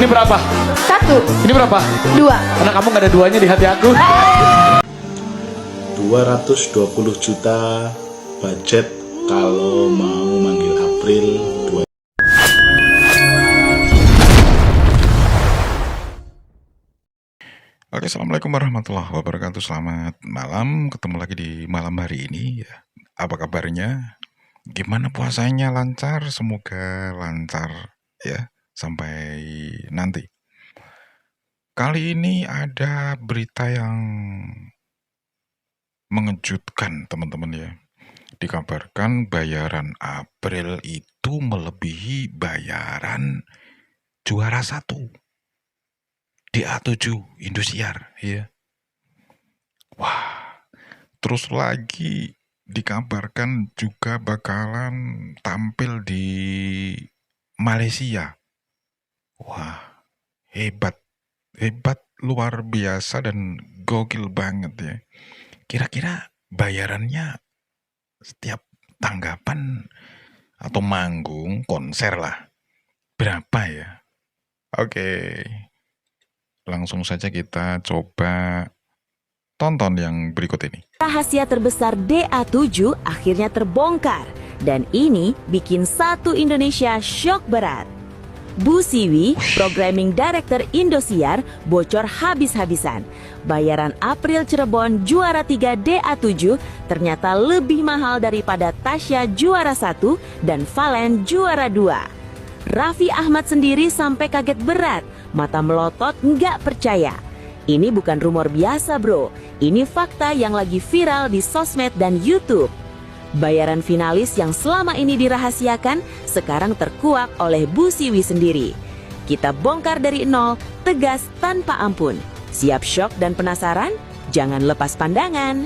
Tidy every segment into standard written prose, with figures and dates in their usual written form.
Ini berapa? 1, Ini berapa? 2. Karena kamu nggak ada duanya di hati aku. 220 juta budget kalau mau manggil April 2. Oke, assalamualaikum warahmatullahi wabarakatuh. Selamat malam, ketemu lagi di malam hari ini ya. Apa kabarnya? Gimana puasanya? Lancar? Semoga lancar ya sampai nanti. Kali ini ada berita yang mengejutkan teman-teman ya. Dikabarkan bayaran April itu melebihi bayaran juara 1 DA7 Indosiar ya. Wah, terus lagi dikabarkan juga bakalan tampil di Malaysia. Wah, hebat luar biasa dan gokil banget ya. Kira-kira bayarannya setiap tanggapan atau manggung konser lah berapa ya? Oke. Langsung saja kita coba tonton yang berikut ini. Rahasia terbesar DA7 akhirnya terbongkar dan ini bikin satu Indonesia syok berat. Bu Siwi, Programming Director Indosiar, bocor habis-habisan. Bayaran April Cirebon juara 3 DA7 ternyata lebih mahal daripada Tasya juara 1 dan Valen juara 2. Raffi Ahmad sendiri sampai kaget berat, mata melotot nggak percaya. Ini bukan rumor biasa bro, ini fakta yang lagi viral di sosmed dan YouTube. Bayaran finalis yang selama ini dirahasiakan sekarang terkuak oleh Bu Siwi sendiri. Kita bongkar dari nol, tegas tanpa ampun. Siap syok dan penasaran? Jangan lepas pandangan.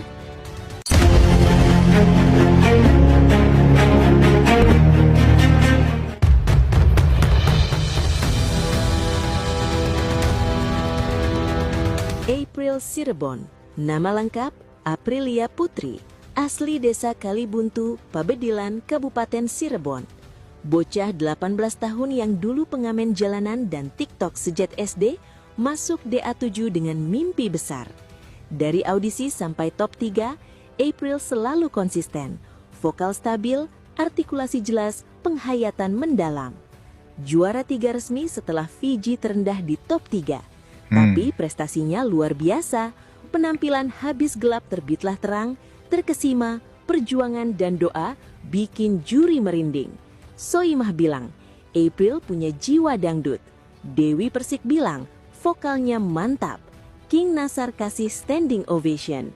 April Cirebon, nama lengkap Aprilia Putri, asli desa Kalibuntu, Pabedilan, Kabupaten Cirebon. Bocah 18 tahun yang dulu pengamen jalanan dan TikTok sejak SD, masuk DA7 dengan mimpi besar. Dari audisi sampai top 3, April selalu konsisten, vokal stabil, artikulasi jelas, penghayatan mendalam. Juara 3 resmi setelah Fiji terendah di top 3. Tapi prestasinya luar biasa, penampilan habis gelap terbitlah terang, terkesima, perjuangan dan doa bikin juri merinding. Soimah bilang, April punya jiwa dangdut. Dewi Persik bilang, vokalnya mantap. King Nasar kasih standing ovation.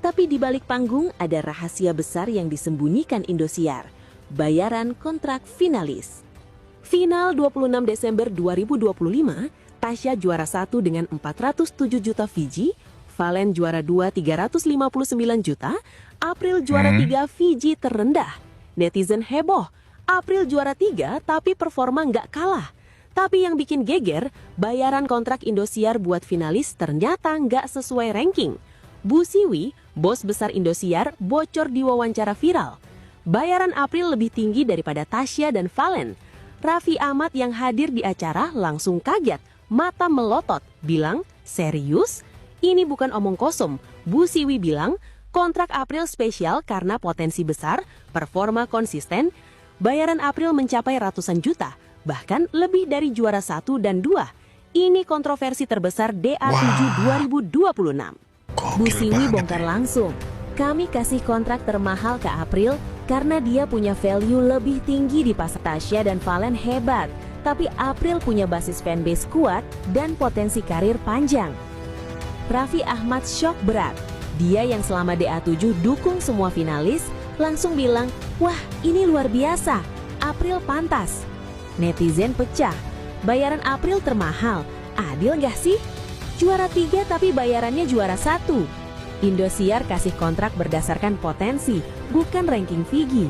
Tapi di balik panggung ada rahasia besar yang disembunyikan Indosiar, bayaran kontrak finalis. Final 26 Desember 2025, Tasya juara 1 dengan 407 juta Fiji, Valen juara 2 359 juta, April juara 3 Fiji terendah. Netizen heboh, April juara 3 tapi performa nggak kalah. Tapi yang bikin geger, bayaran kontrak Indosiar buat finalis ternyata nggak sesuai ranking. Bu Siwi, bos besar Indosiar, bocor di wawancara viral. Bayaran April lebih tinggi daripada Tasya dan Valen. Raffi Ahmad yang hadir di acara langsung kaget, mata melotot, bilang, serius? Ini bukan omong kosong. Bu Siwi bilang, kontrak April spesial karena potensi besar, performa konsisten, bayaran April mencapai ratusan juta, bahkan lebih dari juara 1 dan 2. Ini kontroversi terbesar DA7 2026. Bu Siwi bongkar langsung, kami kasih kontrak termahal ke April karena dia punya value lebih tinggi di pasar. Tasya dan Valen hebat, tapi April punya basis fanbase kuat dan potensi karir panjang. Raffi Ahmad syok berat. Dia yang selama DA7 dukung semua finalis, langsung bilang, wah ini luar biasa, April pantas. Netizen pecah, bayaran April termahal, adil gak sih? Juara 3 tapi bayarannya juara 1. Indosiar kasih kontrak berdasarkan potensi, bukan ranking Fiji.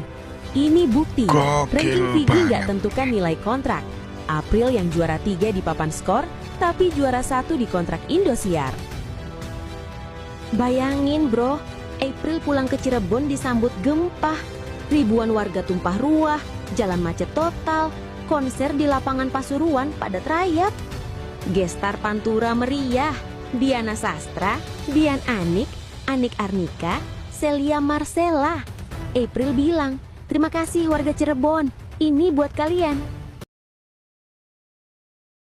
Ini bukti, ranking Fiji gak tentukan nilai kontrak. April yang juara 3 di papan skor, tapi juara 1 di kontrak Indosiar. Bayangin bro, April pulang ke Cirebon disambut gempa. Ribuan warga tumpah ruah, jalan macet total, konser di lapangan Pasuruan padat rayap. Gestar Pantura meriah, Diana Sastra, Dian Anik, Anik Arnika, Celia Marcella. April bilang, "Terima kasih warga Cirebon, ini buat kalian."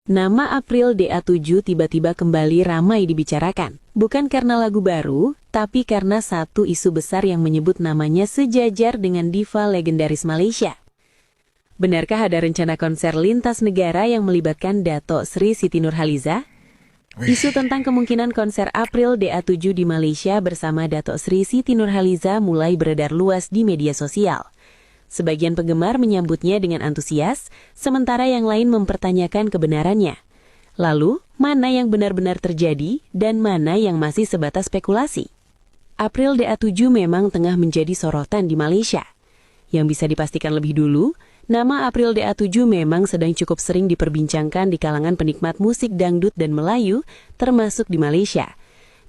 Nama April DA7 tiba-tiba kembali ramai dibicarakan. Bukan karena lagu baru, tapi karena satu isu besar yang menyebut namanya sejajar dengan diva legendaris Malaysia. Benarkah ada rencana konser lintas negara yang melibatkan Dato' Sri Siti Nurhaliza? Isu tentang kemungkinan konser April DA7 di Malaysia bersama Dato' Sri Siti Nurhaliza mulai beredar luas di media sosial. Sebagian penggemar menyambutnya dengan antusias, sementara yang lain mempertanyakan kebenarannya. Lalu, mana yang benar-benar terjadi dan mana yang masih sebatas spekulasi? April DA7 memang tengah menjadi sorotan di Malaysia. Yang bisa dipastikan lebih dulu, nama April DA7 memang sedang cukup sering diperbincangkan di kalangan penikmat musik dangdut dan Melayu, termasuk di Malaysia.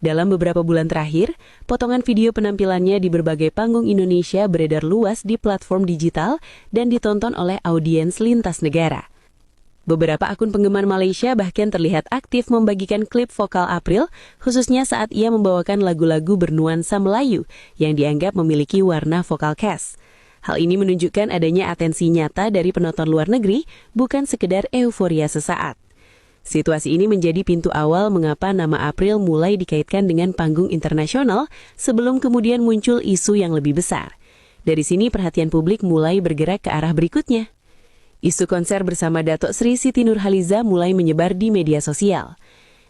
Dalam beberapa bulan terakhir, potongan video penampilannya di berbagai panggung Indonesia beredar luas di platform digital dan ditonton oleh audiens lintas negara. Beberapa akun penggemar Malaysia bahkan terlihat aktif membagikan klip vokal April, khususnya saat ia membawakan lagu-lagu bernuansa Melayu yang dianggap memiliki warna vokal khas. Hal ini menunjukkan adanya atensi nyata dari penonton luar negeri, bukan sekedar euforia sesaat. Situasi ini menjadi pintu awal mengapa nama April mulai dikaitkan dengan panggung internasional sebelum kemudian muncul isu yang lebih besar. Dari sini perhatian publik mulai bergerak ke arah berikutnya. Isu konser bersama Dato' Sri Siti Nurhaliza mulai menyebar di media sosial.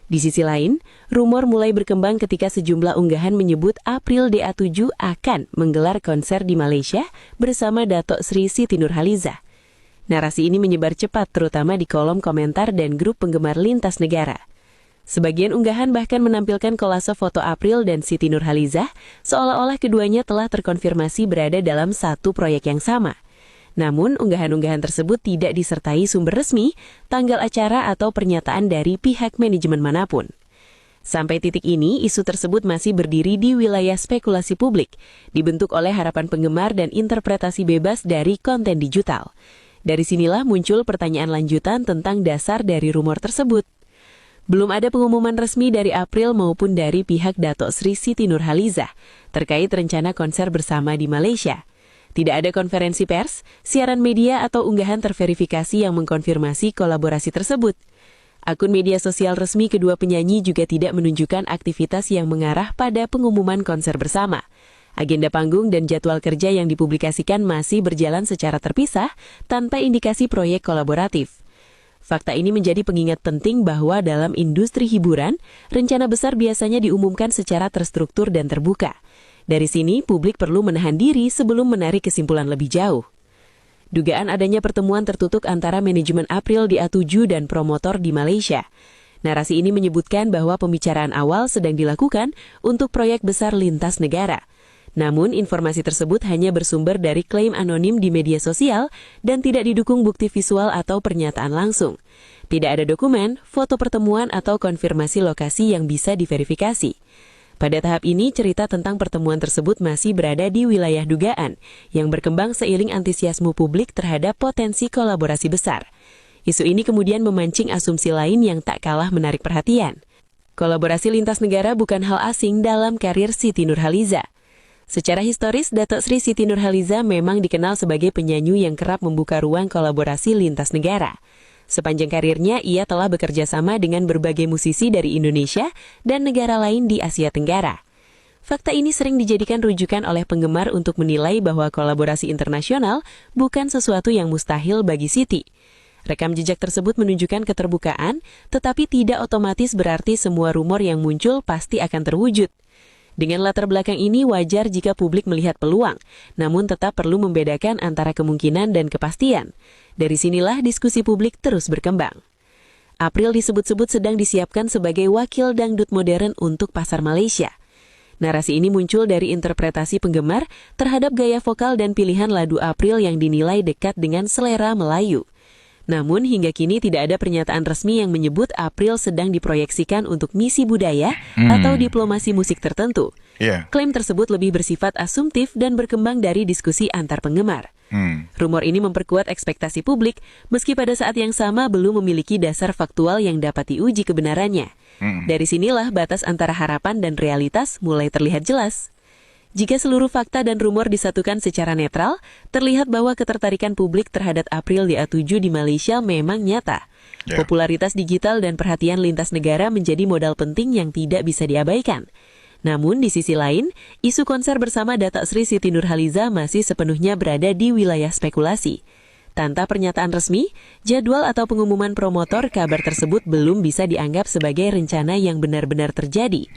Di sisi lain, rumor mulai berkembang ketika sejumlah unggahan menyebut April DA7 akan menggelar konser di Malaysia bersama Dato' Sri Siti Nurhaliza. Narasi ini menyebar cepat terutama di kolom komentar dan grup penggemar lintas negara. Sebagian unggahan bahkan menampilkan kolase foto April dan Siti Nurhaliza, seolah-olah keduanya telah terkonfirmasi berada dalam satu proyek yang sama. Namun, unggahan-unggahan tersebut tidak disertai sumber resmi, tanggal acara atau pernyataan dari pihak manajemen manapun. Sampai titik ini, isu tersebut masih berdiri di wilayah spekulasi publik, dibentuk oleh harapan penggemar dan interpretasi bebas dari konten digital. Dari sinilah muncul pertanyaan lanjutan tentang dasar dari rumor tersebut. Belum ada pengumuman resmi dari April maupun dari pihak Dato' Sri Siti Nurhaliza terkait rencana konser bersama di Malaysia. Tidak ada konferensi pers, siaran media atau unggahan terverifikasi yang mengkonfirmasi kolaborasi tersebut. Akun media sosial resmi kedua penyanyi juga tidak menunjukkan aktivitas yang mengarah pada pengumuman konser bersama. Agenda panggung dan jadwal kerja yang dipublikasikan masih berjalan secara terpisah tanpa indikasi proyek kolaboratif. Fakta ini menjadi pengingat penting bahwa dalam industri hiburan, rencana besar biasanya diumumkan secara terstruktur dan terbuka. Dari sini, publik perlu menahan diri sebelum menarik kesimpulan lebih jauh. Dugaan adanya pertemuan tertutup antara manajemen April DA7 dan promotor di Malaysia. Narasi ini menyebutkan bahwa pembicaraan awal sedang dilakukan untuk proyek besar lintas negara. Namun, informasi tersebut hanya bersumber dari klaim anonim di media sosial dan tidak didukung bukti visual atau pernyataan langsung. Tidak ada dokumen, foto pertemuan atau konfirmasi lokasi yang bisa diverifikasi. Pada tahap ini, cerita tentang pertemuan tersebut masih berada di wilayah dugaan, yang berkembang seiring antusiasme publik terhadap potensi kolaborasi besar. Isu ini kemudian memancing asumsi lain yang tak kalah menarik perhatian. Kolaborasi lintas negara bukan hal asing dalam karir Siti Nurhaliza. Secara historis, Dato' Sri Siti Nurhaliza memang dikenal sebagai penyanyi yang kerap membuka ruang kolaborasi lintas negara. Sepanjang karirnya, ia telah bekerja sama dengan berbagai musisi dari Indonesia dan negara lain di Asia Tenggara. Fakta ini sering dijadikan rujukan oleh penggemar untuk menilai bahwa kolaborasi internasional bukan sesuatu yang mustahil bagi Siti. Rekam jejak tersebut menunjukkan keterbukaan, tetapi tidak otomatis berarti semua rumor yang muncul pasti akan terwujud. Dengan latar belakang ini wajar jika publik melihat peluang, namun tetap perlu membedakan antara kemungkinan dan kepastian. Dari sinilah diskusi publik terus berkembang. April disebut-sebut sedang disiapkan sebagai wakil dangdut modern untuk pasar Malaysia. Narasi ini muncul dari interpretasi penggemar terhadap gaya vokal dan pilihan ladu April yang dinilai dekat dengan selera Melayu. Namun hingga kini tidak ada pernyataan resmi yang menyebut April sedang diproyeksikan untuk misi budaya atau diplomasi musik tertentu. Klaim tersebut lebih bersifat asumtif dan berkembang dari diskusi antar penggemar. Rumor ini memperkuat ekspektasi publik, meski pada saat yang sama belum memiliki dasar faktual yang dapat diuji kebenarannya. Dari sinilah batas antara harapan dan realitas mulai terlihat jelas. Jika seluruh fakta dan rumor disatukan secara netral, terlihat bahwa ketertarikan publik terhadap April DA7 di Malaysia memang nyata. Popularitas digital dan perhatian lintas negara menjadi modal penting yang tidak bisa diabaikan. Namun di sisi lain, isu konser bersama Datuk Sri Siti Nurhaliza masih sepenuhnya berada di wilayah spekulasi. Tanpa pernyataan resmi, jadwal atau pengumuman promotor, kabar tersebut belum bisa dianggap sebagai rencana yang benar-benar terjadi.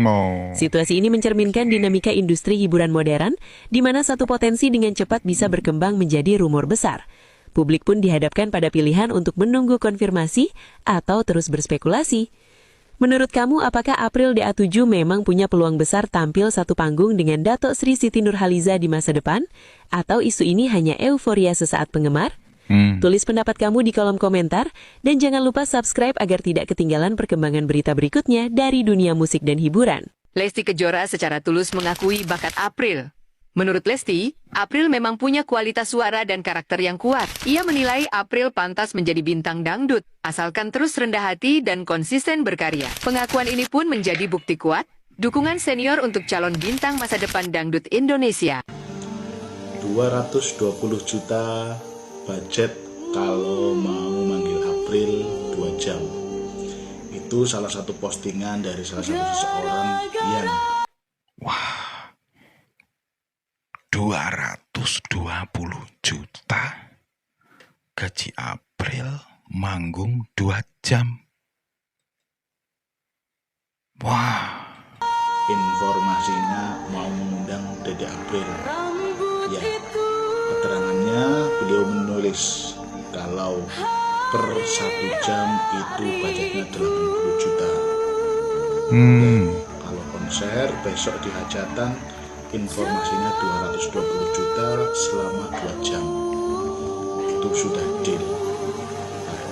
Situasi ini mencerminkan dinamika industri hiburan modern, di mana satu potensi dengan cepat bisa berkembang menjadi rumor besar. Publik pun dihadapkan pada pilihan untuk menunggu konfirmasi atau terus berspekulasi. Menurut kamu, apakah April DA7 memang punya peluang besar tampil satu panggung dengan Datuk Sri Siti Nurhaliza di masa depan? Atau isu ini hanya euforia sesaat penggemar? Tulis pendapat kamu di kolom komentar, dan jangan lupa subscribe agar tidak ketinggalan perkembangan berita berikutnya dari dunia musik dan hiburan. Lesti Kejora secara tulus mengakui bakat April. Menurut Lesti, April memang punya kualitas suara dan karakter yang kuat. Ia menilai April pantas menjadi bintang dangdut, asalkan terus rendah hati dan konsisten berkarya. Pengakuan ini pun menjadi bukti kuat dukungan senior untuk calon bintang masa depan dangdut Indonesia. 220 juta budget kalau mau manggil April 2 jam. Itu salah satu postingan dari salah satu seseorang yang 220 juta gaji April manggung 2 jam. Wah, informasinya mau mengundang Dede April. Ya, keterangannya beliau menulis kalau per 1 jam itu budgetnya 80 juta. Kalau konser besok di hajatan informasinya 220 juta selama 2 jam. Itu sudah deal. Nah,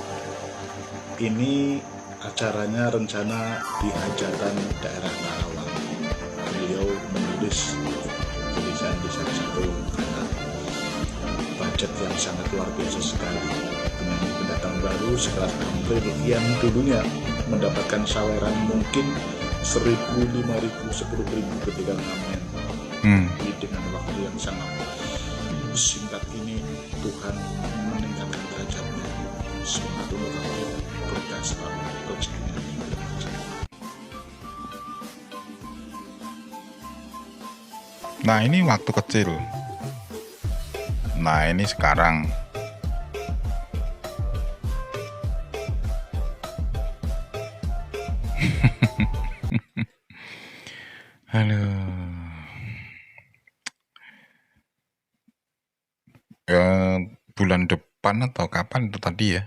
ini acaranya rencana di hajatan daerah Karawang. Beliau menulis tulisan di salah satu kanal. Budget yang sangat luar biasa sekali. Penyanyi pendatang baru sekelas April yang dulunya mendapatkan saweran mungkin 1.000, 5.000, 10.000 ketika ngamen. Dengan waktu yang sangat singkat ini Tuhan meningkatkan derajatnya. Semangat untuk April, berkah selalu rezekinya. nah ini waktu kecil. Nah ini sekarang. Halo. Bulan depan atau kapan itu tadi ya?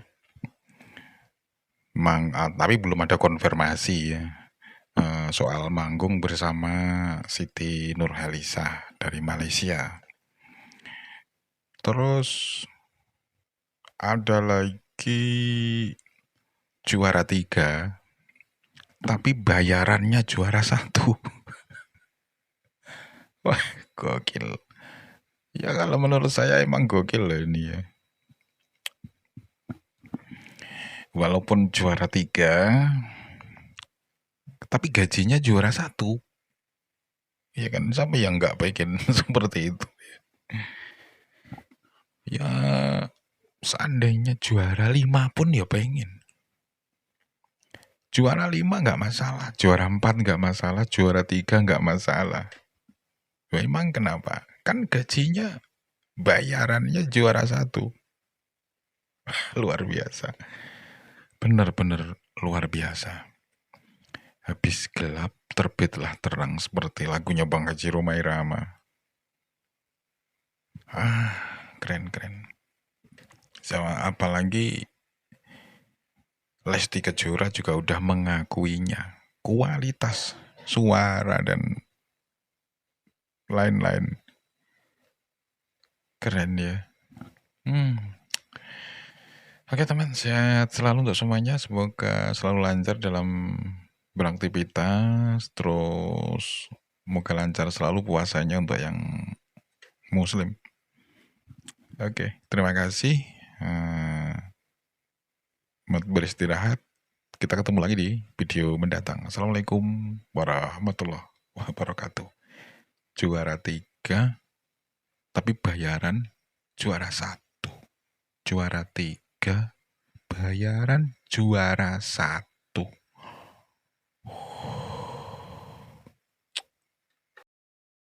Tapi belum ada konfirmasi ya. Soal manggung bersama Siti Nurhaliza dari Malaysia. Terus ada lagi juara 3, tapi bayarannya juara 1. Wah, gokil. Ya kalau menurut saya emang gokil loh ini ya. Walaupun juara 3, tapi gajinya juara 1. Ya kan, siapa yang nggak pengen seperti itu? Ya seandainya juara 5 pun ya pengen. Juara 5 nggak masalah, juara 4 nggak masalah, juara 3 nggak masalah. Memang kenapa? Kan gajinya, bayarannya juara 1. Luar biasa. Benar-benar luar biasa. Habis gelap, terbitlah terang seperti lagunya Bang Haji Rhoma Irama. Keren-keren. Sama apalagi Lesti Kejora juga udah mengakuinya. Kualitas suara dan lain-lain. Keren ya. Oke teman, sehat selalu untuk semuanya. Semoga selalu lancar dalam beraktivitas. Terus semoga lancar selalu puasanya untuk yang muslim. Oke, terima kasih. Selamat beristirahat. Kita ketemu lagi di video mendatang. Assalamualaikum warahmatullahi wabarakatuh. Juara 3, tapi bayaran juara 1. Juara 3, bayaran juara 1.